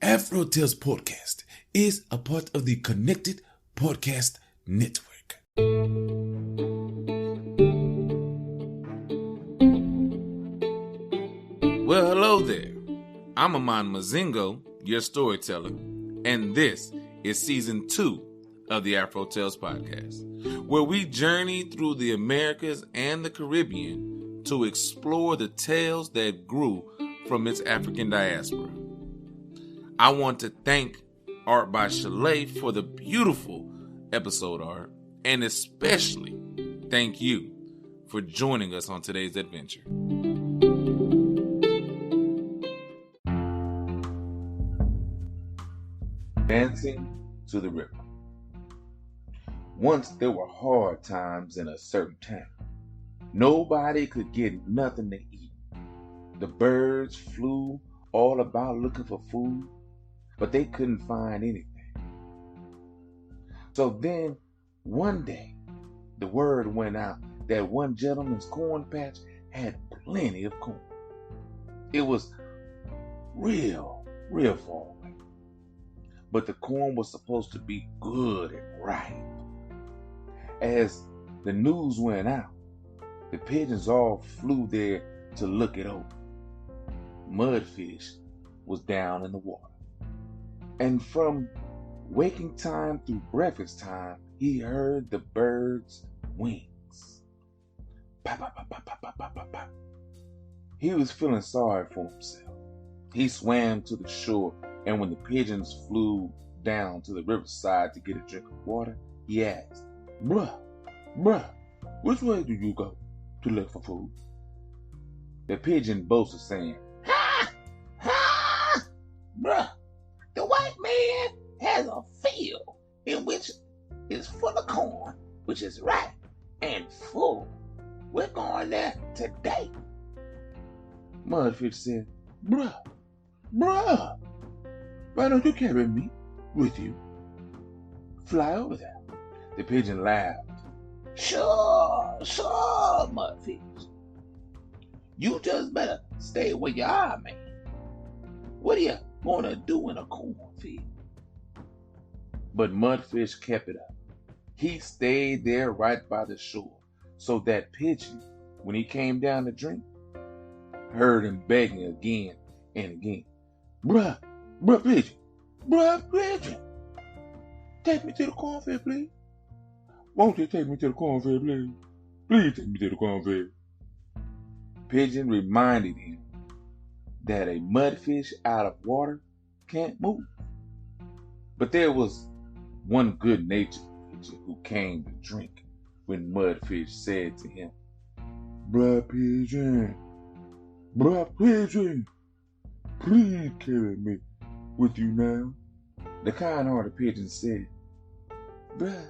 AfroTales Podcast is a part of the Connected Podcast Network. Well, hello there. I'm Aman Mazingo, your storyteller, and this is Season 2 of the AfroTales Podcast, where we journey through the Americas and the Caribbean to explore the tales that grew from its African diaspora. I want to thank Art by Chalet for the beautiful episode art, and especially thank you for joining us on today's adventure. Dancing to the river. Once there were hard times in a certain town. Nobody could get nothing to eat. The birds flew all about looking for food, but they couldn't find anything. So then, one day, the word went out that one gentleman's corn patch had plenty of corn. It was real far away. But the corn was supposed to be good and ripe. As the news went out, the pigeons all flew there to look it over. Mudfish was down in the water. And from waking time through breakfast time, he heard the birds' wings. Pop, pop, pop, pop, pop, pop, pop, pop. He was feeling sorry for himself. He swam to the shore, and when the pigeons flew down to the riverside to get a drink of water, he asked, Bruh, which way do you go to look for food? The pigeon boasted, saying, Bruh, the white man has a field in which is full of corn, which is ripe and full. We're going there today. Mudfish said, Bruh, why don't you carry me with you? Fly over there. The pigeon laughed. Sure, Mudfish. You just better stay where you are, man. What are you gonna do in a cornfield? But Mudfish kept it up. He stayed there right by the shore, so that pigeon, when he came down to drink, heard him begging again and again. Bruh, pigeon, take me to the cornfield, please. Won't you take me to the cornfield, please? Please take me to the cornfield. Pigeon reminded him that a mudfish out of water can't move. But there was one good-natured pigeon who came to drink when Mudfish said to him, Bruh pigeon, please carry me with you now. The kind-hearted pigeon said, Bruh,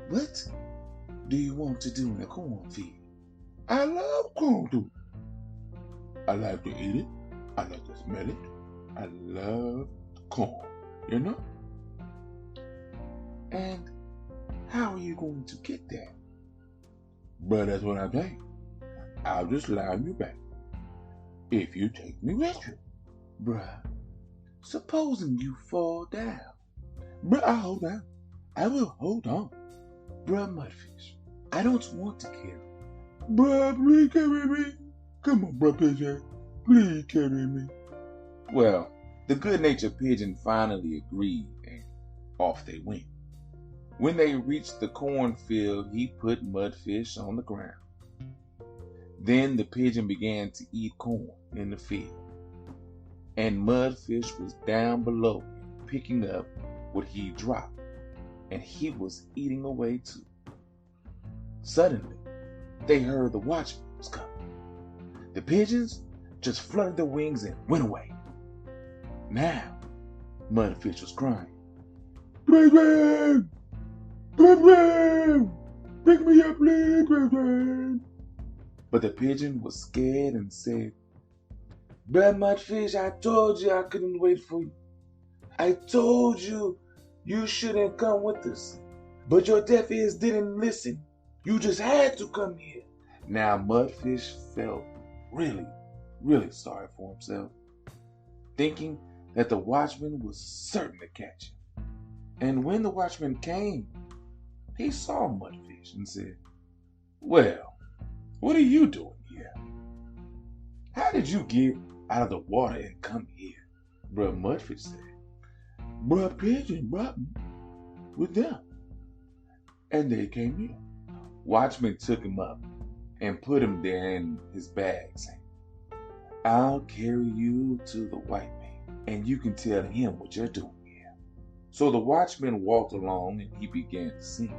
what do you want to do in a cornfield? I love corn, too. I like to eat it. I like to smell it. I love corn, you know? And how are you going to get there? But that's what I'm saying. I'll just lie on your back if you take me with you. Bruh, supposing you fall down. Bruh, I'll hold down. I will hold on. Bruh, Mudfish, I don't want to kill. Bruh, please carry me. Come on, bruh pigeon. Please carry me. Well, the good-natured pigeon finally agreed, and off they went. When they reached the cornfield, he put Mudfish on the ground. Then the pigeon began to eat corn in the field, and Mudfish was down below picking up what he dropped, and he was eating away too. Suddenly, they heard the watchman was coming. The pigeons just fluttered their wings and went away. Now, Mudfish was crying, Pigeon! Pick me up, please, pigeon! But the pigeon was scared and said, Bruh, Mudfish, I told you I couldn't wait for you. I told you you shouldn't come with us. But your deaf ears didn't listen. You just had to come here. Now Mudfish felt really sorry for himself, thinking that the watchman was certain to catch him. And when the watchman came, he saw Mudfish and said, "Well, what are you doing here? How did you get out of the water and come here?" Bruh Mudfish said, "Bruh Pigeon brought me with them, and they came here." Watchman took him up and put him there in his bag, saying, "I'll carry you to the white man, and you can tell him what you're doing here." So the watchman walked along and he began to sing.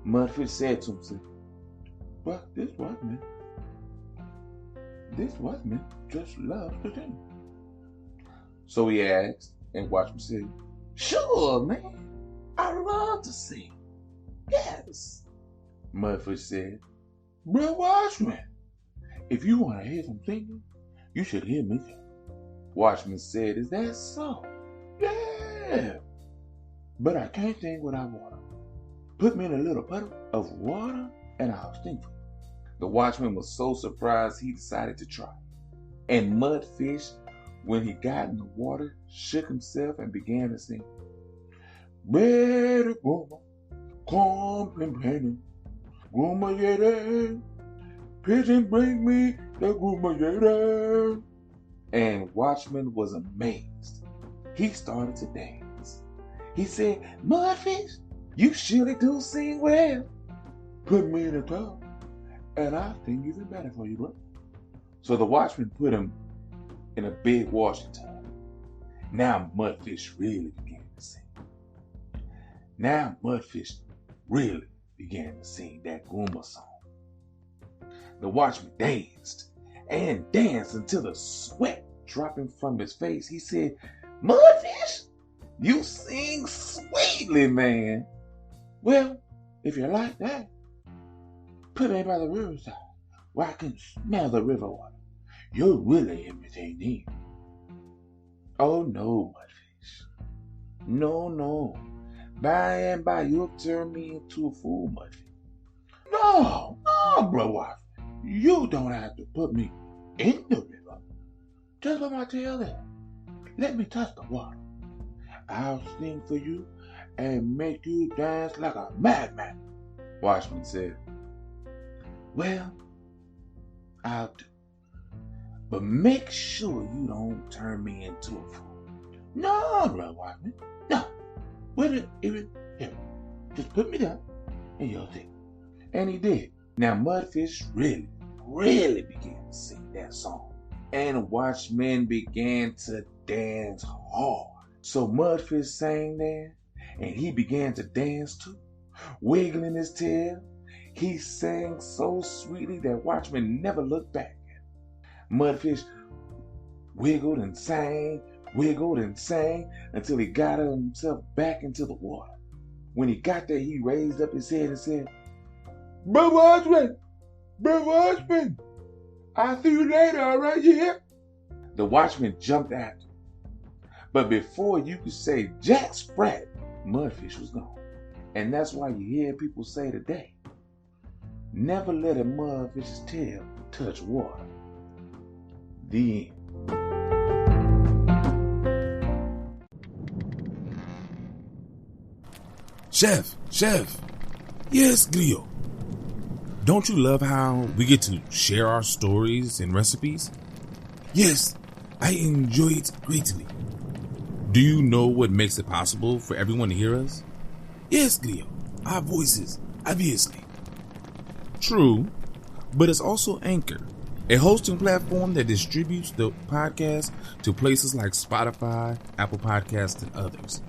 Mudfish said to himself, "But this watchman just loves to sing." So he asked, and Watchman said, "Sure, man, I love to sing. Yes." Mudfish said, "Bro Watchman, if you want to hear some singing, you should hear me sing." Watchman said, "Is that so?" "Yeah, but I can't sing without water. Put me in a little puddle of water and I'll sing for you." The watchman was so surprised he decided to try. And Mudfish, when he got in the water, shook himself and began to sing. "Better groma, complain, groma yere, pigeon bring me the groma yere." And Watchman was amazed. He started to dance. He said, "Mudfish, you surely do sing well. Put me in a tub and I'll sing even better for you, bro." So the watchman put him in a big washing tub. Now Mudfish really began to sing. Now Mudfish really began to sing that Goomba song. The watchman danced and danced until the sweat dropping from his face. He said, "Mudfish, you sing sweetly, man. Well, if you like that, put me by the riverside where I can smell the river water. You're really everything need." "Oh no, Mudfish. No. By and by you'll turn me into a fool, Mudfish." No, bro wife. You don't have to put me in the river. Just let my tail there. Let me touch the water. I'll sing for you and make you dance like a madman." Watchman said, "Well, I'll do. But make sure you don't turn me into a fool." "No, bro, Watchman. No. Wait even here. Just put me down and you'll see." And he did. Now Mudfish really began to sing that song. And Watchman began to dance hard. So Mudfish sang there, and he began to dance too, wiggling his tail. He sang so sweetly that Watchman never looked back. Mudfish wiggled and sang until he got himself back into the water. When he got there, he raised up his head and said, "Bro Watchman, I'll see you later, all right, yeah?" The watchman jumped after him. But before you could say jack sprat, Mudfish was gone. And that's why you hear people say today, never let a mudfish's tail touch water. The end. Chef. Yes, Grio. Don't you love how we get to share our stories and recipes? Yes, I enjoy it greatly. Do you know what makes it possible for everyone to hear us? Yes, Grio, our voices, obviously. True, but it's also Anchor, a hosting platform that distributes the podcast to places like Spotify, Apple Podcasts, and others.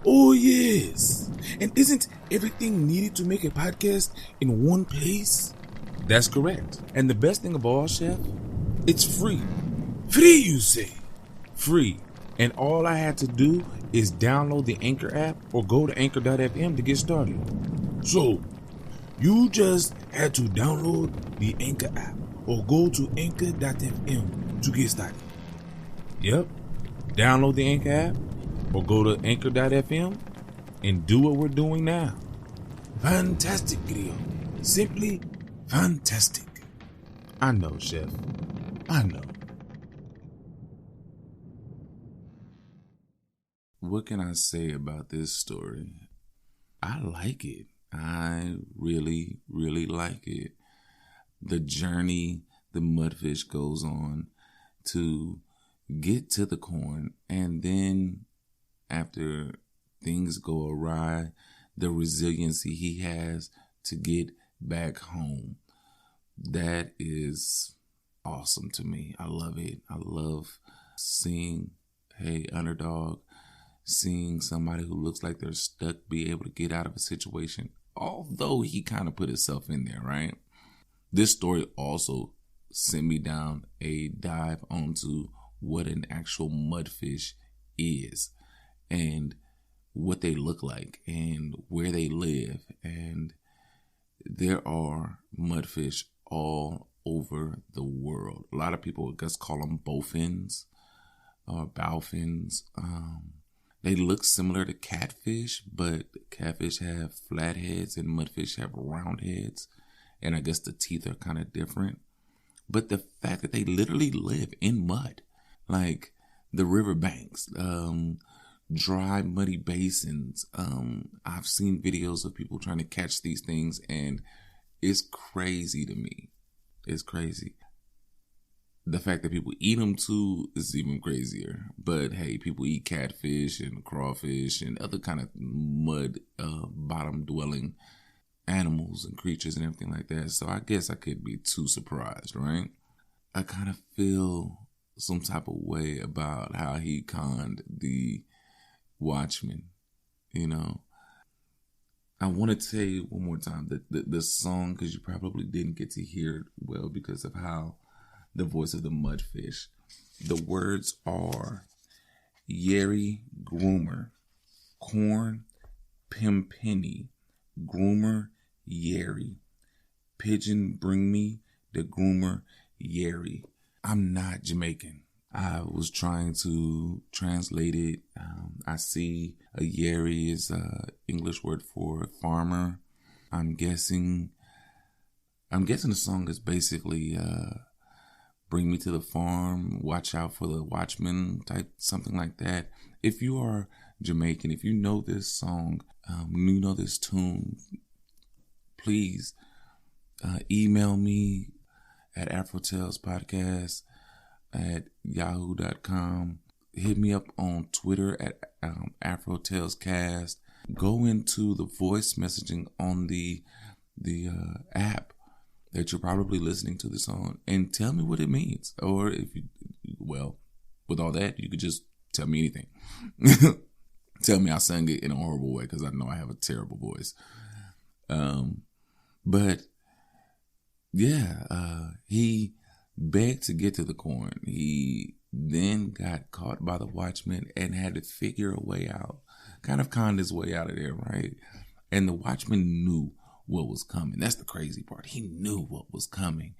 Oh, yes. And isn't everything needed to make a podcast in one place? That's correct. And the best thing of all, Chef, it's free. Free, you say? Free. And all I had to do is download the Anchor app or go to anchor.fm to get started. So, you just had to download the Anchor app or go to anchor.fm to get started. Yep. Download the Anchor app or go to anchor.fm and do what we're doing now. Fantastic, Grio. Simply fantastic. I know, Chef. I know. what can I say about this story? I like it. I really, really like it. The journey the mudfish goes on to get to the corn, and then after things go awry, the resiliency he has to get back home. That is awesome to me. I love it. I love seeing, hey, underdog, seeing somebody who looks like they're stuck be able to get out of a situation, although he kind of put himself in there, right? This story also sent me down a dive onto what an actual mudfish is and what they look like and where they live. And there are mudfish all over the world. A lot of people just call them bowfins or bowfins. They look similar to catfish, but catfish have flat heads and mudfish have round heads. And I guess the teeth are kind of different. But the fact that they literally live in mud, like the riverbanks, dry, muddy basins. I've seen videos of people trying to catch these things, and it's crazy to me. It's crazy. The fact that people eat them too is even crazier. But hey, people eat catfish and crawfish and other kind of mud bottom dwelling animals and creatures and everything like that. So I guess I could be too surprised, right? I kind of feel some type of way about how he conned the watchman, you know. I want to tell you one more time that the song, because you probably didn't get to hear it well because of how the voice of the mudfish. The words are Yeri groomer, corn pimpini, groomer Yeri, pigeon bring me the groomer Yeri. I'm not Jamaican. I was trying to translate it. I see a Yeri is a English word for farmer. I'm guessing the song is basically bring me to the farm, watch out for the watchman type, something like that. If you are Jamaican, if you know this song, you know this tune, please email me at AfroTalesPodcast at yahoo.com. Hit me up on Twitter at AfroTalesCast. Go into the voice messaging on the app that you're probably listening to this on and tell me what it means. Or if you, well, with all that, you could just tell me anything. Tell me I sang it in a horrible way because I know I have a terrible voice. But yeah, he begged to get to the corn. He then got caught by the watchman and had to figure a way out, kind of conned his way out of there, right? And the watchman knew what was coming. That's the crazy part. He knew what was coming,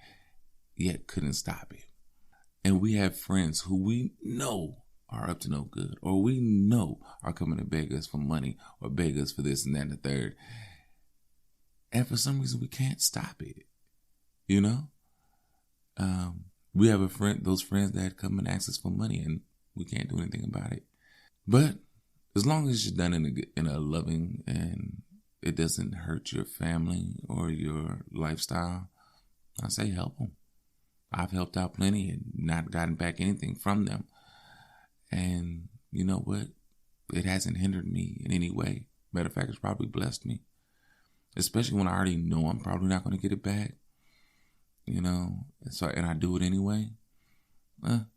yet couldn't stop it. And we have friends who we know are up to no good, or we know are coming to beg us for money or beg us for this and that and the third. And for some reason, we can't stop it, you know? We have those friends that come and ask us for money, and we can't do anything about it. But as long as it's done in a loving and it doesn't hurt your family or your lifestyle, I say help them. I've helped out plenty and not gotten back anything from them. And you know what? It hasn't hindered me in any way. Matter of fact, it's probably blessed me. Especially when I already know I'm probably not going to get it back. You know, and I do it anyway.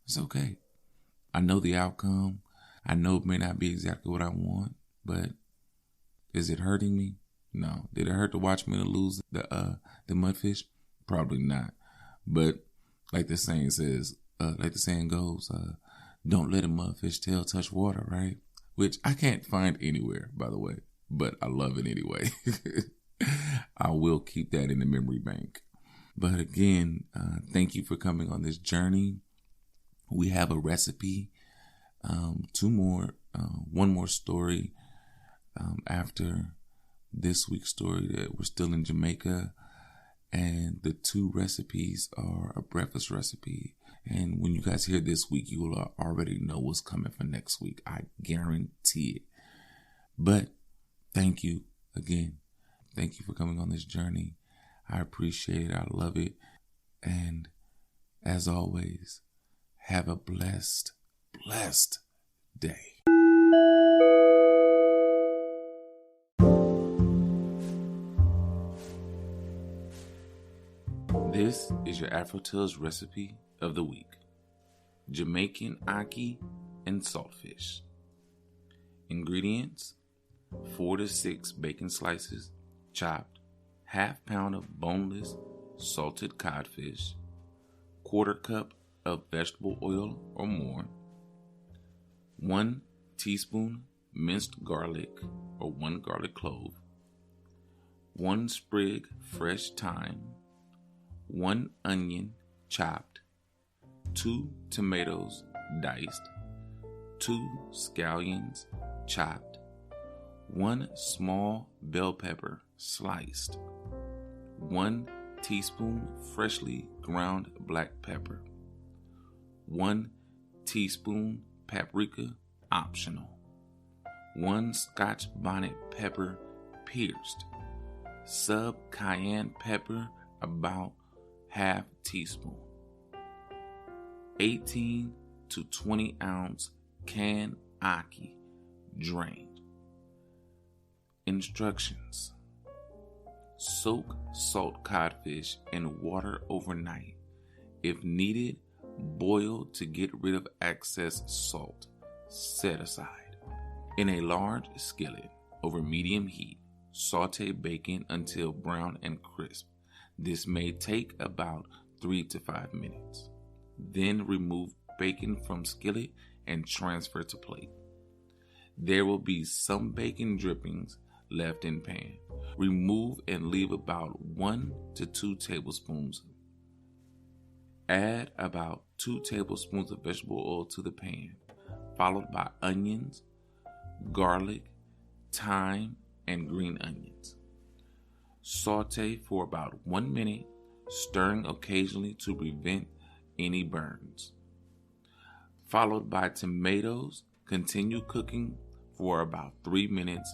It's okay. I know the outcome. I know it may not be exactly what I want, but is it hurting me? No. Did it hurt the watchman to lose the mudfish? Probably not. But like the saying says, like the saying goes, don't let a mudfish tail touch water, right? Which I can't find anywhere, by the way, but I love it anyway. I will keep that in the memory bank. But again, thank you for coming on this journey. We have a recipe, one more story after this week's story that we're still in Jamaica. And the two recipes are a breakfast recipe. And when you guys hear this week, you will already know what's coming for next week. I guarantee see it. But thank you again. Thank you for coming on this journey. I appreciate it. I love it. And as always, have a blessed day. This is your AfroTales recipe of the week. Jamaican ackee and saltfish. Ingredients: 4 to 6 bacon slices, chopped, half pound of boneless salted codfish, 1/4 cup of vegetable oil or more, 1 teaspoon minced garlic or 1 garlic clove, 1 sprig fresh thyme, 1 onion chopped, 2 tomatoes diced, 2 scallions chopped, 1 small bell pepper sliced, 1 teaspoon freshly ground black pepper, 1 teaspoon paprika optional, 1 Scotch bonnet pepper pierced, sub cayenne pepper about ½ teaspoon, 18 to 20 ounce canned ackee drained. Instructions: soak salt codfish in water overnight. If needed, boil to get rid of excess salt. Set aside. In a large skillet over medium heat, saute bacon until brown and crisp. This may take about 3 to 5 minutes. Then remove bacon from skillet and transfer to plate. There will be some bacon drippings left in pan. Remove and leave about 1 to 2 tablespoons. Add about 2 tablespoons of vegetable oil to the pan, followed by onions, garlic, thyme, and green onions. Saute for about 1 minute, stirring occasionally to prevent any burns. Followed by tomatoes. Continue cooking for about 3 minutes,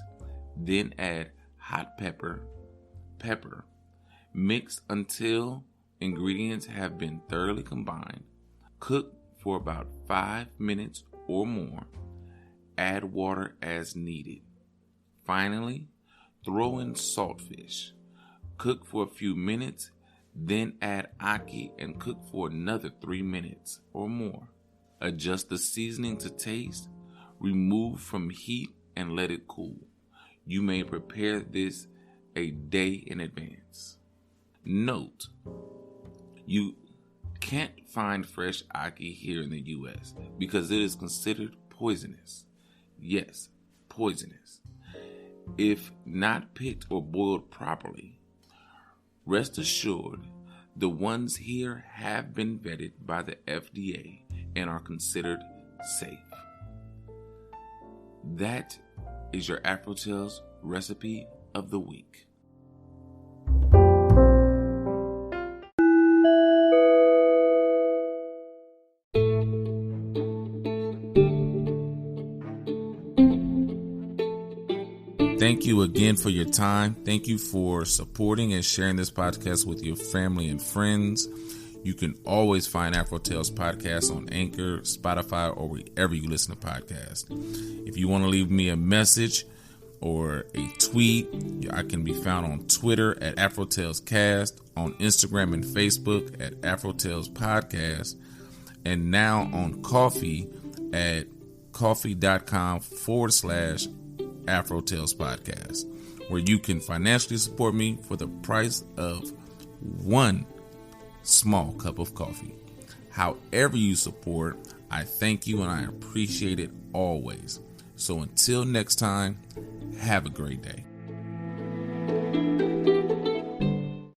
then add hot pepper. Mix until ingredients have been thoroughly combined. Cook for about 5 minutes or more. Add water as needed. Finally, throw in saltfish. Cook for a few minutes, then add ackee and cook for another 3 minutes or more. Adjust the seasoning to taste. Remove from heat and let it cool. You may prepare this a day in advance. Note: you can't find fresh ackee here in the U.S. because it is considered poisonous. Yes, poisonous. If not picked or boiled properly. Rest assured, the ones here have been vetted by the FDA and are considered safe. That is your AfroTales recipe of the week. Thank you again for your time. Thank you for supporting and sharing this podcast with your family and friends. You can always find AfroTales Podcast on Anchor, Spotify, or wherever you listen to podcasts. If you want to leave me a message or a tweet, I can be found on Twitter at AfroTalesCast, on Instagram and Facebook at AfroTalesPodcast, and now on Coffee at coffee.com/AfroTales Podcast, where you can financially support me for the price of 1 small cup of coffee. However you support, I thank you and I appreciate it always. So until next time, have a great day.